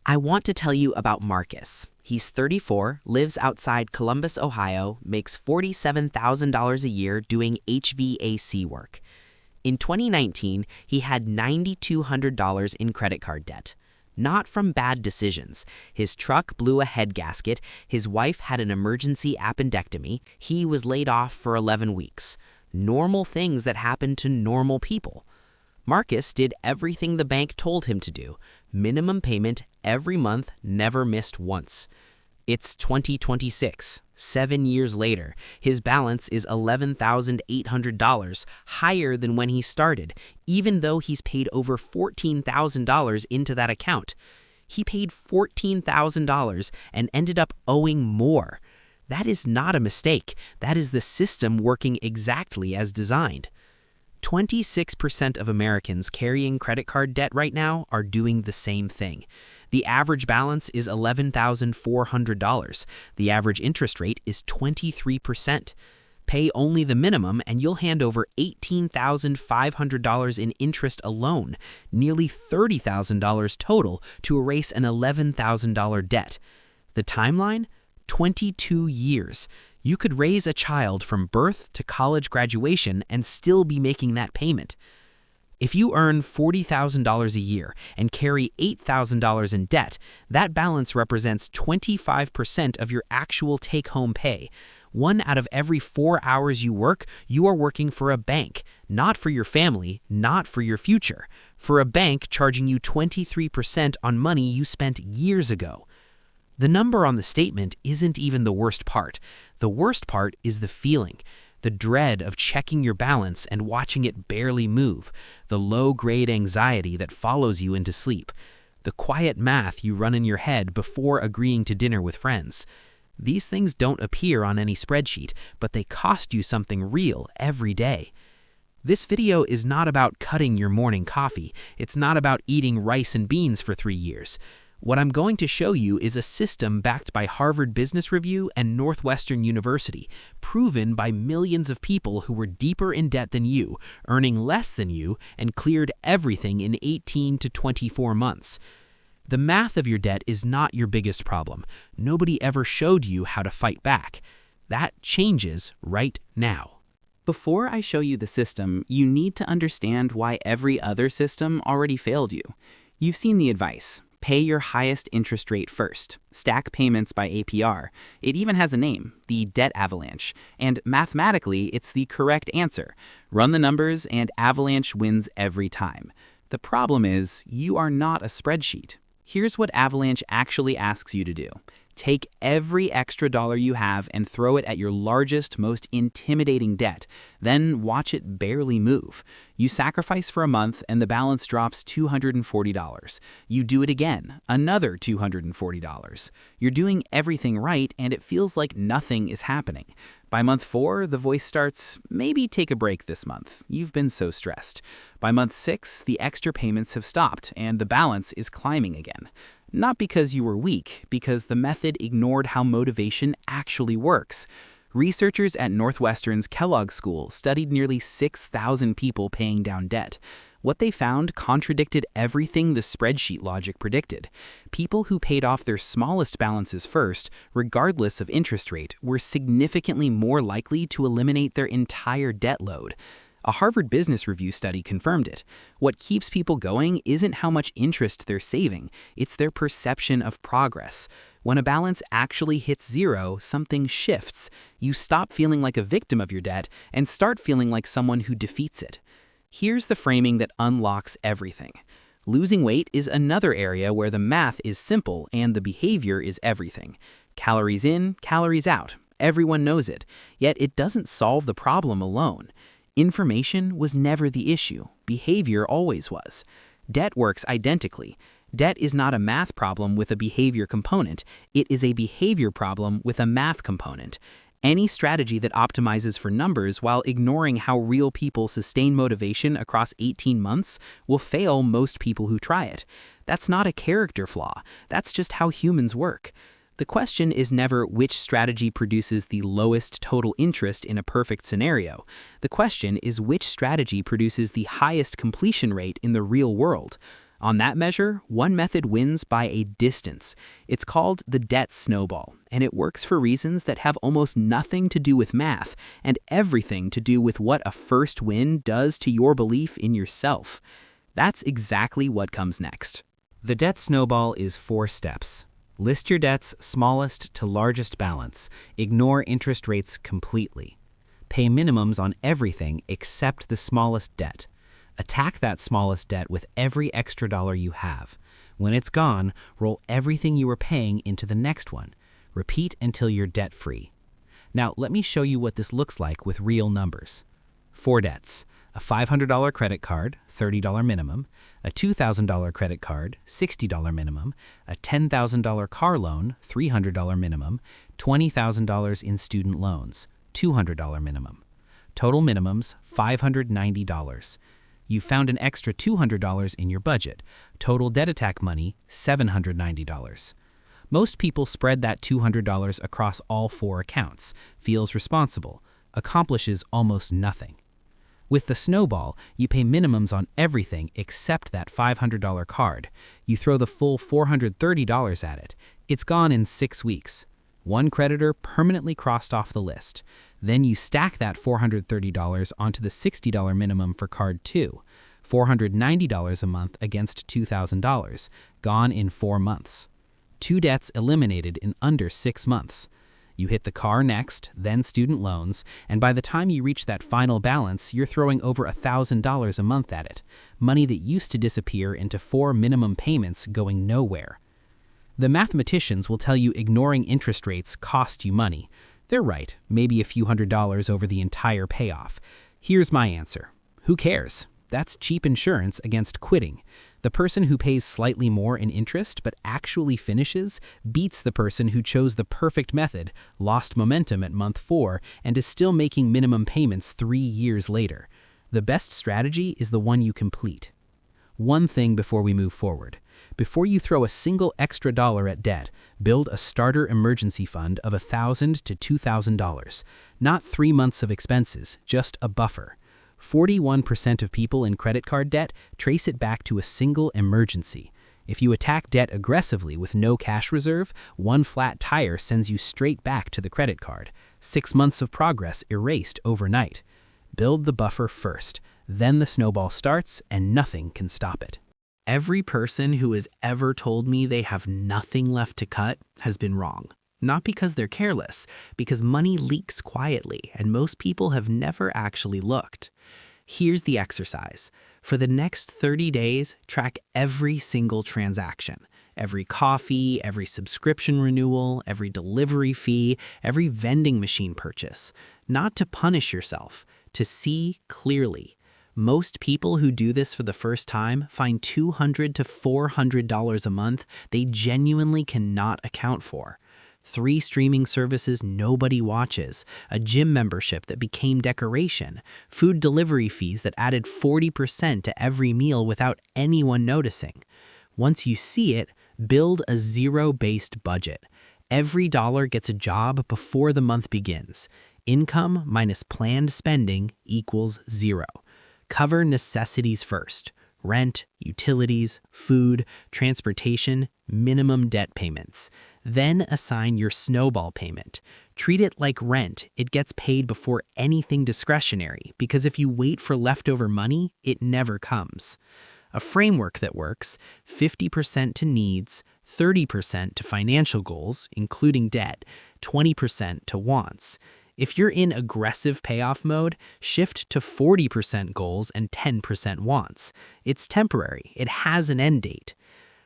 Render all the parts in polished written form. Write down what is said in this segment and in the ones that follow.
I want to tell you about Marcus. He's 34, lives outside Columbus, Ohio, makes $47,000 a year doing HVAC work. In 2019, he had $9,200 in credit card debt. Not from bad decisions. His truck blew a head gasket, his wife had an emergency appendectomy, he was laid off for 11 weeks. Normal things that happen to normal people. Marcus did everything the bank told him to do. Minimum payment every month, never missed once. It's 2026, 7 years later. His balance is $11,800, higher than when he started, even though he's paid over $14,000 into that account. He paid $14,000 and ended up owing more. That is not a mistake. That is the system working exactly as designed. 26% of Americans carrying credit card debt right now are doing the same thing. The average balance is $11,400. The average interest rate is 23%. Pay only the minimum and you'll hand over $18,500 in interest alone, nearly $30,000 total to erase an $11,000 debt. The timeline? 22 years. You could raise a child from birth to college graduation and still be making that payment. If you earn $40,000 a year and carry $8,000 in debt, that balance represents 25% of your actual take-home pay. 1 out of every 4 hours you work, you are working for a bank, not for your family, not for your future. For a bank charging you 23% on money you spent years ago. The number on the statement isn't even the worst part. The worst part is the feeling, the dread of checking your balance and watching it barely move, the low-grade anxiety that follows you into sleep, the quiet math you run in your head before agreeing to dinner with friends. These things don't appear on any spreadsheet, but they cost you something real every day. This video is not about cutting your morning coffee. It's not about eating rice and beans for 3 years. What I'm going to show you is a system backed by Harvard Business Review and Northwestern University, proven by millions of people who were deeper in debt than you, earning less than you, and cleared everything in 18 to 24 months. The math of your debt is not your biggest problem. Nobody ever showed you how to fight back. That changes right now. Before I show you the system, you need to understand why every other system already failed you. You've seen the advice. Pay your highest interest rate first. Stack payments by APR. It even has a name, the debt avalanche. And mathematically, it's the correct answer. Run the numbers and avalanche wins every time. The problem is, you are not a spreadsheet. Here's what avalanche actually asks you to do. Take every extra dollar you have and throw it at your largest, most intimidating debt. Then watch it barely move. You sacrifice for a month and the balance drops $240. You do it again, another $240. You're doing everything right and it feels like nothing is happening. By month 4, the voice starts, maybe take a break this month. You've been so stressed. By month 6, the extra payments have stopped and the balance is climbing again. Not because you were weak, because the method ignored how motivation actually works. Researchers at Northwestern's Kellogg School studied nearly 6,000 people paying down debt. What they found contradicted everything the spreadsheet logic predicted. People who paid off their smallest balances first, regardless of interest rate, were significantly more likely to eliminate their entire debt load. A Harvard Business Review study confirmed it. What keeps people going isn't how much interest they're saving, it's their perception of progress. When a balance actually hits 0, something shifts. You stop feeling like a victim of your debt and start feeling like someone who defeats it. Here's the framing that unlocks everything. Losing weight is another area where the math is simple and the behavior is everything. Calories in, calories out. Everyone knows it. Yet it doesn't solve the problem alone. Information was never the issue. Behavior always was. Debt works identically. Debt is not a math problem with a behavior component. It is a behavior problem with a math component. Any strategy that optimizes for numbers while ignoring how real people sustain motivation across 18 months will fail most people who try it. That's not a character flaw. That's just how humans work. The question is never which strategy produces the lowest total interest in a perfect scenario. The question is which strategy produces the highest completion rate in the real world. On that measure, one method wins by a distance. It's called the debt snowball, and it works for reasons that have almost nothing to do with math and everything to do with what a first win does to your belief in yourself. That's exactly what comes next. The debt snowball is 4 steps. List your debts smallest to largest balance. Ignore interest rates completely. Pay minimums on everything except the smallest debt. Attack that smallest debt with every extra dollar you have. When it's gone, roll everything you were paying into the next one. Repeat until you're debt-free. Now, let me show you what this looks like with real numbers. 4 debts: a $500 credit card, $30 minimum, a $2,000 credit card, $60 minimum, a $10,000 car loan, $300 minimum, $20,000 in student loans, $200 minimum. Total minimums, $590. You found an extra $200 in your budget. Total debt attack money, $790. Most people spread that $200 across all 4 accounts, feels responsible, accomplishes almost nothing. With the snowball, you pay minimums on everything except that $500 card. You throw the full $430 at it. It's gone in 6 weeks. One creditor permanently crossed off the list. Then you stack that $430 onto the $60 minimum for card 2, $490 a month against $2,000, gone in 4 months. 2 debts eliminated in under 6 months. You hit the car next, then student loans, and by the time you reach that final balance, you're throwing over $1,000 a month at it, money that used to disappear into 4 minimum payments going nowhere. The mathematicians will tell you ignoring interest rates cost you money. They're right, maybe a few $100s over the entire payoff. Here's my answer. Who cares? That's cheap insurance against quitting. The person who pays slightly more in interest but actually finishes beats the person who chose the perfect method, lost momentum at month 4, and is still making minimum payments 3 years later. The best strategy is the one you complete. One thing before we move forward. Before you throw a single extra dollar at debt, build a starter emergency fund of $1,000 to $2,000. Not 3 months of expenses, just a buffer. 41% of people in credit card debt trace it back to a single emergency. If you attack debt aggressively with no cash reserve, one flat tire sends you straight back to the credit card. 6 months of progress erased overnight. Build the buffer first, then the snowball starts and nothing can stop it. Every person who has ever told me they have nothing left to cut has been wrong. Not because they're careless, because money leaks quietly and most people have never actually looked. Here's the exercise. For the next 30 days, track every single transaction. Every coffee, every subscription renewal, every delivery fee, every vending machine purchase. Not to punish yourself, to see clearly. Most people who do this for the first time find $200 to $400 a month they genuinely cannot account for. 3 streaming services nobody watches, a gym membership that became decoration, food delivery fees that added 40% to every meal without anyone noticing. Once you see it, build a zero-based budget. Every dollar gets a job before the month begins. Income minus planned spending equals 0. Cover necessities first: rent, utilities, food, transportation, minimum debt payments. Then assign your snowball payment. Treat it like rent. It gets paid before anything discretionary, because if you wait for leftover money, it never comes. A framework that works: 50% to needs, 30% to financial goals, including debt, 20% to wants. If you're in aggressive payoff mode, shift to 40% goals and 10% wants. It's temporary. It has an end date.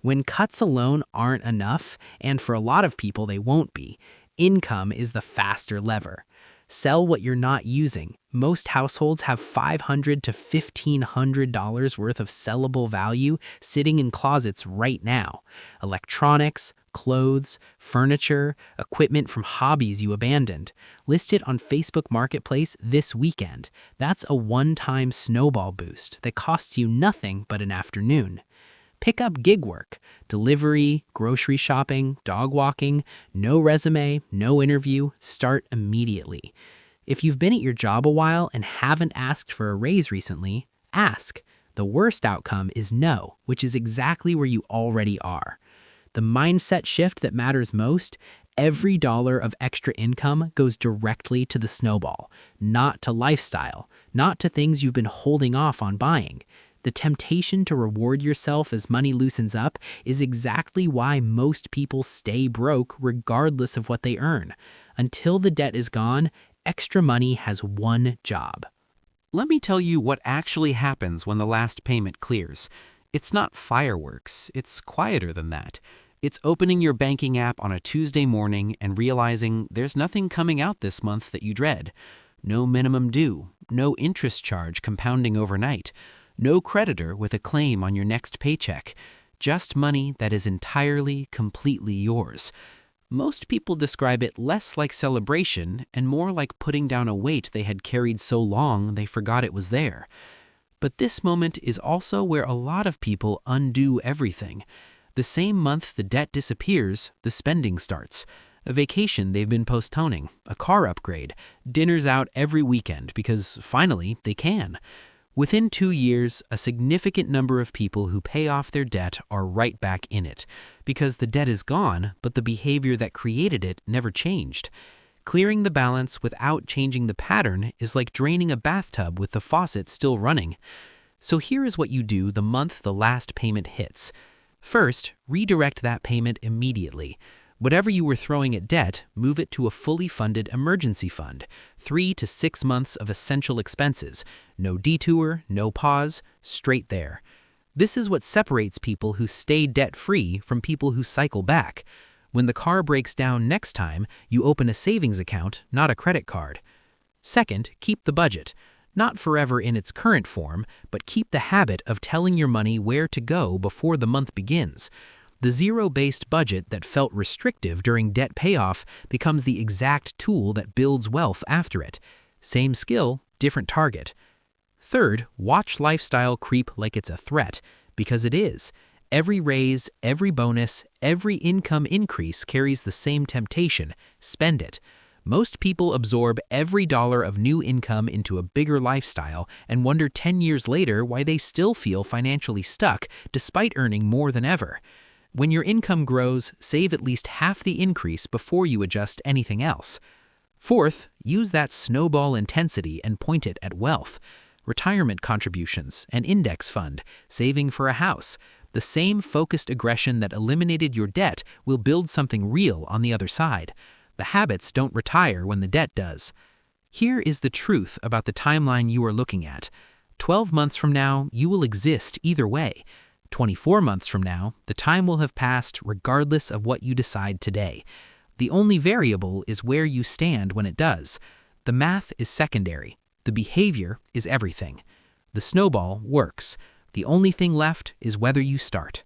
When cuts alone aren't enough, and for a lot of people they won't be, income is the faster lever. Sell what you're not using. Most households have $500 to $1,500 worth of sellable value sitting in closets right now. Electronics, clothes, furniture, equipment from hobbies you abandoned. List it on Facebook Marketplace this weekend. That's a one-time snowball boost that costs you nothing but an afternoon. Pick up gig work, delivery, grocery shopping, dog walking, no resume, no interview, start immediately. If you've been at your job a while and haven't asked for a raise recently, ask. The worst outcome is no, which is exactly where you already are. The mindset shift that matters most, every dollar of extra income goes directly to the snowball, not to lifestyle, not to things you've been holding off on buying. The temptation to reward yourself as money loosens up is exactly why most people stay broke regardless of what they earn. Until the debt is gone, extra money has one job. Let me tell you what actually happens when the last payment clears. It's not fireworks, it's quieter than that. It's opening your banking app on a Tuesday morning and realizing there's nothing coming out this month that you dread. No minimum due, no interest charge compounding overnight, no creditor with a claim on your next paycheck. Just money that is entirely, completely yours. Most people describe it less like celebration and more like putting down a weight they had carried so long they forgot it was there. But this moment is also where a lot of people undo everything. The same month the debt disappears, the spending starts. A vacation they've been postponing, a car upgrade, dinners out every weekend because finally they can. Within 2 years, a significant number of people who pay off their debt are right back in it, because the debt is gone, but the behavior that created it never changed. Clearing the balance without changing the pattern is like draining a bathtub with the faucet still running. So here is what you do the month the last payment hits. First, redirect that payment immediately. Whatever you were throwing at debt, move it to a fully funded emergency fund, 3 to 6 months of essential expenses. No detour, no pause, straight there. This is what separates people who stay debt-free from people who cycle back. When the car breaks down next time, you open a savings account, not a credit card. Second, keep the budget. Not forever in its current form, but keep the habit of telling your money where to go before the month begins. The zero-based budget that felt restrictive during debt payoff becomes the exact tool that builds wealth after it. Same skill, different target. Third, watch lifestyle creep like it's a threat, because it is. Every raise, every bonus, every income increase carries the same temptation: spend it. Most people absorb every dollar of new income into a bigger lifestyle and wonder 10 years later why they still feel financially stuck despite earning more than ever. When your income grows, save at least half the increase before you adjust anything else. Fourth, use that snowball intensity and point it at wealth. Retirement contributions, an index fund, saving for a house. The same focused aggression that eliminated your debt will build something real on the other side. The habits don't retire when the debt does. Here is the truth about the timeline you are looking at. 12 months from now, you will exist either way. 24 months from now, the time will have passed regardless of what you decide today. The only variable is where you stand when it does. The math is secondary. The behavior is everything. The snowball works. The only thing left is whether you start.